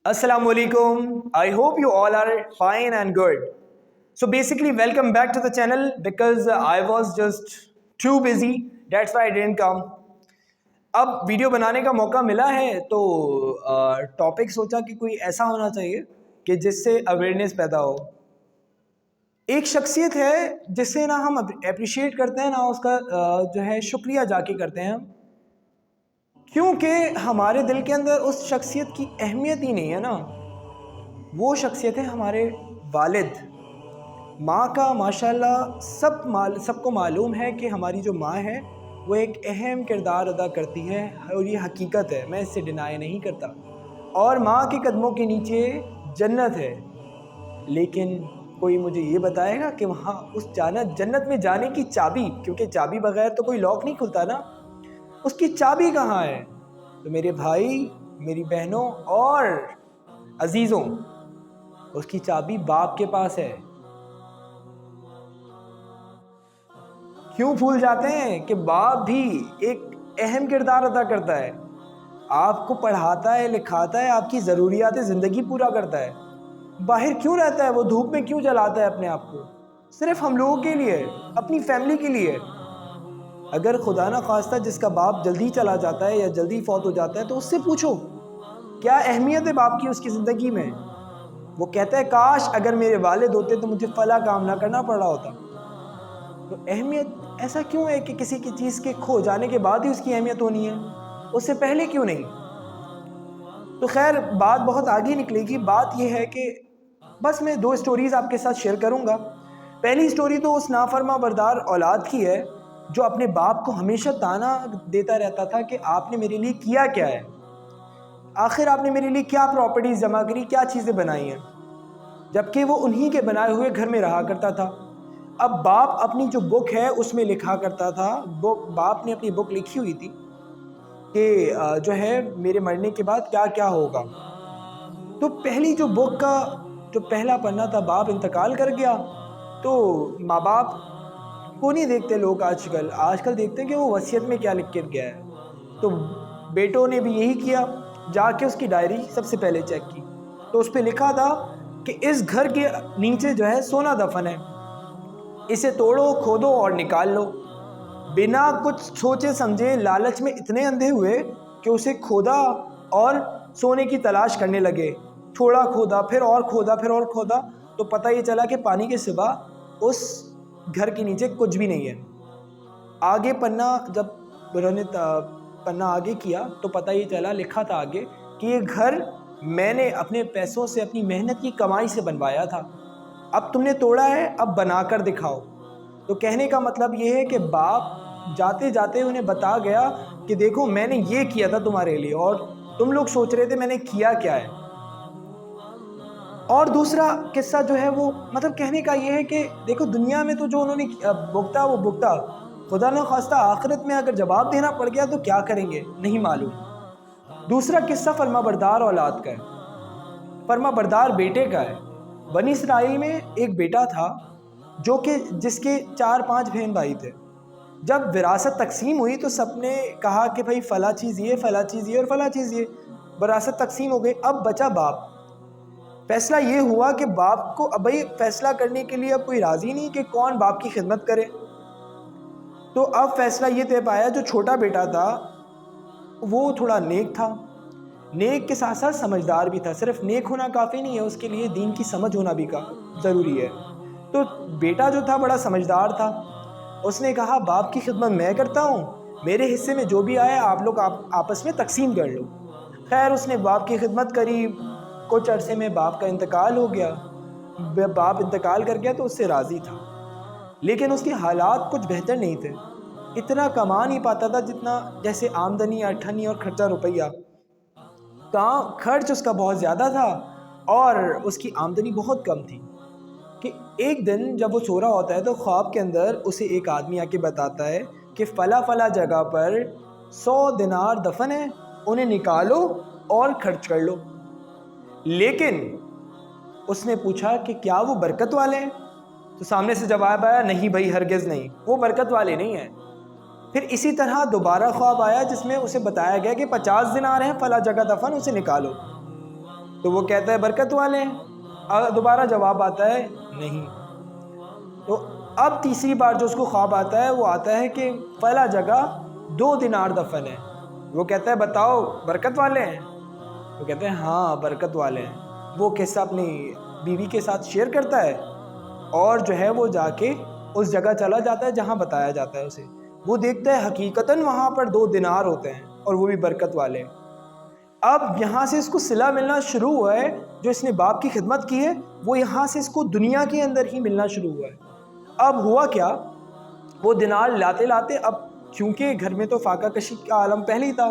Assalamu alaikum. I hope you all are fine and good. So basically, welcome back to the channel because I was just too busy. That's why I didn't come. अब video बनाने का मौका मिला है तो topic सोचा कि कोई ऐसा होना चाहिए कि जिससे अवेयरनेस पैदा हो। एक शख्सियत है जिससे ना हम अप्रिशिएट करते हैं ना उसका जो है शुक्रिया जाके करते हैं, क्योंकि हमारे दिल के अंदर उस शख्सियत की अहमियत ही नहीं है ना। वो शख्सियत है हमारे वालिद। माँ का माशाल्लाह सबको मालूम है कि हमारी जो माँ है वो एक अहम किरदार अदा करती है और ये हकीकत है, मैं इससे डिनाई नहीं करता। और माँ के कदमों के नीचे जन्नत है, लेकिन कोई मुझे ये बताएगा कि वहाँ उस जन्नत में जाने की चाबी, क्योंकि चाबी बगैर तो कोई लॉक नहीं खुलता ना, उसकी चाबी कहाँ है? तो मेरे भाई, मेरी बहनों और अजीज़ों, उसकी चाबी बाप के पास है। क्यों भूल जाते हैं कि बाप भी एक अहम किरदार अदा करता है, आपको पढ़ाता है, लिखाता है, आपकी ज़रूरियात ज़िंदगी पूरा करता है। बाहर क्यों रहता है वो, धूप में क्यों जलाता है अपने आप को? सिर्फ हम लोगों के लिए, अपनी फैमिली के लिए। अगर खुदा ना खास्ता जिसका बाप जल्दी चला जाता है या जल्दी फौत हो जाता है तो उससे पूछो क्या अहमियत है बाप की उसकी ज़िंदगी में। वो कहता है काश अगर मेरे वालिद होते तो मुझे फला काम ना करना पड़ रहा होता। तो अहमियत ऐसा क्यों है कि किसी की चीज़ के खो जाने के बाद ही उसकी अहमियत होनी है, उससे पहले क्यों नहीं? तो खैर बात बहुत आगे निकलेगी। बात यह है कि बस मैं दो स्टोरीज़ आपके साथ शेयर करूँगा। पहली स्टोरी तो उस नाफरमा बरदार औलाद की है जो अपने बाप को हमेशा ताना देता रहता था कि आपने मेरे लिए किया क्या है, आखिर आपने मेरे लिए क्या प्रॉपर्टीज़ जमा करी, क्या चीज़ें बनाई हैं, जबकि वो उन्हीं के बनाए हुए घर में रहा करता था। अब बाप अपनी जो बुक है उसमें लिखा करता था, बाप ने अपनी बुक लिखी हुई थी कि जो है मेरे मरने के बाद क्या क्या होगा। तो पहली जो बुक का जो पहला पन्ना था, बाप इंतकाल कर गया तो माँ बाप को नहीं देखते लोग आजकल देखते हैं कि वो वसीयत में क्या लिख के गया है। तो बेटों ने भी यही किया, जाके उसकी डायरी सबसे पहले चेक की तो उस पर लिखा था कि इस घर के नीचे जो है सोना दफन है, इसे तोड़ो, खोदो और निकाल लो। बिना कुछ सोचे समझे लालच में इतने अंधे हुए कि उसे खोदा और सोने की तलाश करने लगे। थोड़ा खोदा, फिर और खोदा, फिर और खोदा, तो पता ये चला कि पानी के सिवा उस घर के नीचे कुछ भी नहीं है। आगे पन्ना जब उन्होंने पन्ना आगे किया तो पता ये चला, लिखा था आगे कि ये घर मैंने अपने पैसों से, अपनी मेहनत की कमाई से बनवाया था, अब तुमने तोड़ा है, अब बनाकर दिखाओ। तो कहने का मतलब ये है कि बाप जाते जाते उन्हें बता गया कि देखो मैंने ये किया था तुम्हारे लिए और तुम लोग सोच रहे थे मैंने किया क्या है। और दूसरा किस्सा जो है वो मतलब कहने का ये है कि देखो दुनिया में तो जो उन्होंने भुगता वो भुगता, खुदा न खास्ता आखिरत में अगर जवाब देना पड़ गया तो क्या करेंगे नहीं मालूम। दूसरा किस्सा फरमा बरदार औलाद का है, फरमा बरदार बेटे का है। बनी इसराइल में एक बेटा था जो कि जिसके 4-5 बहन भाई थे। जब विरासत तकसीम हुई तो सबने कहा कि भाई फ़ला चीज़ ये, फ़ला चीज़ ये और फ़ला चीज़ ये। विरासत तकसीम हो गई, अब बचा बाप। फैसला ये हुआ कि बाप को अब भाई फैसला करने के लिए अब कोई राज़ी नहीं कि कौन बाप की खिदमत करे। तो अब फैसला ये तय पाया, जो छोटा बेटा था वो थोड़ा नेक था, नेक के साथ साथ समझदार भी था। सिर्फ नेक होना काफ़ी नहीं है, उसके लिए दीन की समझ होना भी ज़रूरी है। तो बेटा जो था बड़ा समझदार था, उसने कहा बाप की खिदमत मैं करता हूँ, मेरे हिस्से में जो भी आया आप लोग आपस में तकसीम कर लो। खैर उसने बाप की खिदमत करी, कुछ अरसे में बाप का इंतकाल हो गया। बाप इंतकाल कर गया तो उससे राज़ी था, लेकिन उसके हालात कुछ बेहतर नहीं थे। इतना कमा नहीं पाता था जितना जैसे आमदनी अठनी और खर्चा रुपया। काम खर्च उसका बहुत ज़्यादा था और उसकी आमदनी बहुत कम थी। कि एक दिन जब वो सो रहा होता है तो ख्वाब के अंदर उसे एक आदमी आके बताता है कि फ़ला फ़ला जगह पर 100 दिनार दफन है, उन्हें निकालो और खर्च कर लो। लेकिन उसने पूछा कि क्या वो बरकत वाले हैं? तो सामने से जवाब आया नहीं भाई, हरगिज़ नहीं, वो बरकत वाले नहीं हैं। फिर इसी तरह दोबारा ख्वाब आया जिसमें उसे बताया गया कि 50 दिनार हैं, फ़ला जगह दफन, उसे निकालो। تو وہ کہتا ہے برکت والے ہیں، دوبارہ جواب آتا ہے نہیں۔ تو اب تیسری بار جو اس کو خواب آتا ہے وہ آتا ہے کہ فلاں جگہ 2 دینار دفن ہے۔ وہ کہتا ہے بتاؤ برکت والے ہیں؟ وہ کہتے ہیں ہاں برکت والے ہیں۔ وہ قصہ اپنی بیوی کے ساتھ شیئر کرتا ہے اور جو ہے وہ جا کے اس جگہ چلا جاتا ہے جہاں بتایا جاتا ہے اسے۔ وہ دیکھتا ہے حقیقتاً وہاں پر 2 دینار ہوتے ہیں اور وہ بھی برکت والے ہیں۔ اب یہاں سے اس کو صلہ ملنا شروع ہوا ہے، جو اس نے باپ کی خدمت کی ہے وہ یہاں سے اس کو دنیا کے اندر ہی ملنا شروع ہوا ہے۔ اب ہوا کیا، وہ دینار لاتے لاتے، اب چونکہ گھر میں تو فاقہ کشی کا عالم پہلے ہی تھا،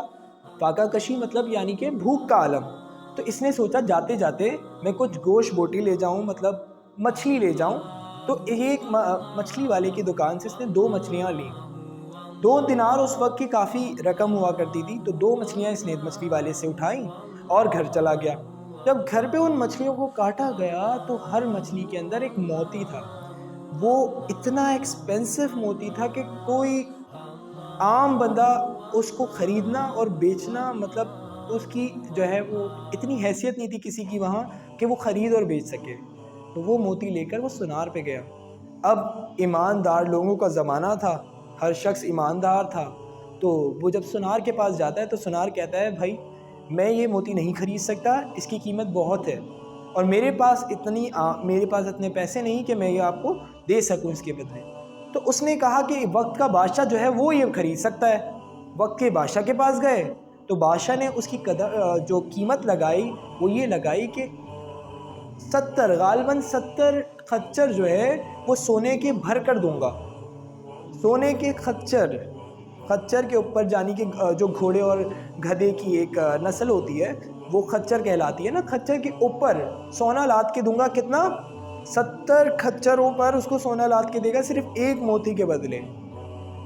فاقہ کشی مطلب یعنی کہ بھوک کا عالم، تو اس نے سوچا جاتے جاتے میں کچھ گوشت بوٹی لے جاؤں، مطلب مچھلی لے جاؤں۔ تو ایک مچھلی والے کی دکان سے اس نے 2 مچھلیاں لیں۔ 2 دینار اس وقت کی کافی رقم ہوا کرتی تھی، تو 2 مچھلیاں اس نے مچھلی والے سے اٹھائیں اور گھر چلا گیا۔ جب گھر پہ ان مچھلیوں کو کاٹا گیا تو ہر مچھلی کے اندر ایک موتی تھا۔ وہ اتنا ایکسپینسو موتی تھا کہ کوئی عام بندہ اس کو خریدنا اور بیچنا، مطلب اس کی جو ہے وہ اتنی حیثیت نہیں تھی کسی کی وہاں کہ وہ خرید اور بیچ سکے۔ تو وہ موتی لے کر وہ سونار پہ گیا۔ اب ایماندار لوگوں کا زمانہ تھا، ہر شخص ایماندار تھا، تو وہ جب سونار کے پاس جاتا ہے تو سونار کہتا ہے بھائی میں یہ موتی نہیں خرید سکتا، اس کی قیمت بہت ہے اور میرے پاس اتنے پیسے نہیں کہ میں یہ آپ کو دے سکوں اس کے بدلے۔ تو اس نے کہا کہ وقت کا بادشاہ جو ہے وہ یہ خرید سکتا ہے۔ وقت کے بادشاہ کے پاس گئے تو بادشاہ نے اس کی جو قیمت لگائی وہ یہ لگائی کہ 70 غالباً 70 خچر جو ہے وہ سونے کے بھر کر دوں گا۔ سونے کے خچر کے اوپر، جانی کہ جو گھوڑے اور گدھے کی ایک نسل ہوتی ہے وہ خچر کہلاتی ہے نا، خچر کے اوپر سونا لاد کے دوں گا۔ کتنا؟ 70 خچروں پر اس کو سونا لاد کے دے گا، صرف ایک موتی کے بدلے۔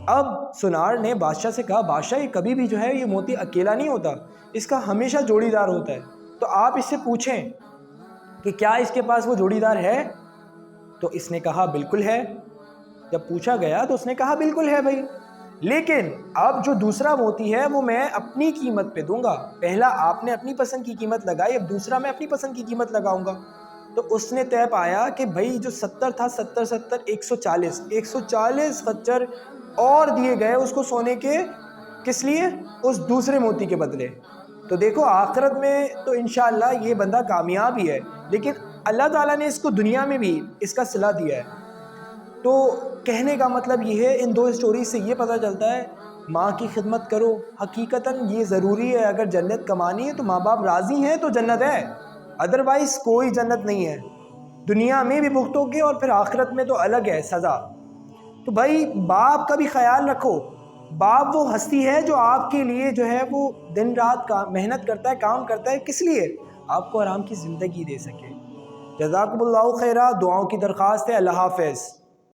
اب سونار نے بادشاہ سے کہا بادشاہ یہ کبھی بھی جو ہے یہ موتی اکیلا نہیں ہوتا، اس کا ہمیشہ جوڑی دار ہوتا ہے، تو آپ اس سے پوچھیں کہ کیا اس کے پاس وہ جوڑی دار ہے؟ تو اس نے کہا بالکل ہے۔ جب پوچھا گیا تو اس نے کہا بالکل ہے بھائی، لیکن اب جو دوسرا موتی ہے وہ میں اپنی قیمت پہ دوں گا۔ پہلا آپ نے اپنی پسند کی قیمت لگائی، اب دوسرا میں اپنی پسند کی قیمت لگاؤں گا۔ تو اس نے طے پایا کہ بھائی جو 70 تھا، 70 140 خچر اور دیے گئے اس کو سونے کے، کس لیے؟ اس دوسرے موتی کے بدلے۔ تو دیکھو آخرت میں تو انشاءاللہ یہ بندہ کامیاب ہی ہے، لیکن اللہ تعالیٰ نے اس کو دنیا میں بھی اس کا صلہ دیا ہے۔ تو کہنے کا مطلب یہ ہے، ان 2 اسٹوری سے یہ پتہ چلتا ہے ماں کی خدمت کرو، حقیقتاً یہ ضروری ہے۔ اگر جنت کمانی ہے تو ماں باپ راضی ہیں تو جنت ہے، ادروائز کوئی جنت نہیں ہے۔ دنیا میں بھی بھگتو گے اور پھر آخرت میں تو الگ ہے سزا۔ تو بھائی باپ کا بھی خیال رکھو۔ باپ وہ ہستی ہے جو آپ کے لیے جو ہے وہ دن رات محنت کرتا ہے، کام کرتا ہے، کس لیے؟ آپ کو آرام کی زندگی دے سکے۔ جزاکم اللہ خیرہ، دعاؤں کی درخواست ہے۔ اللہ حافظ۔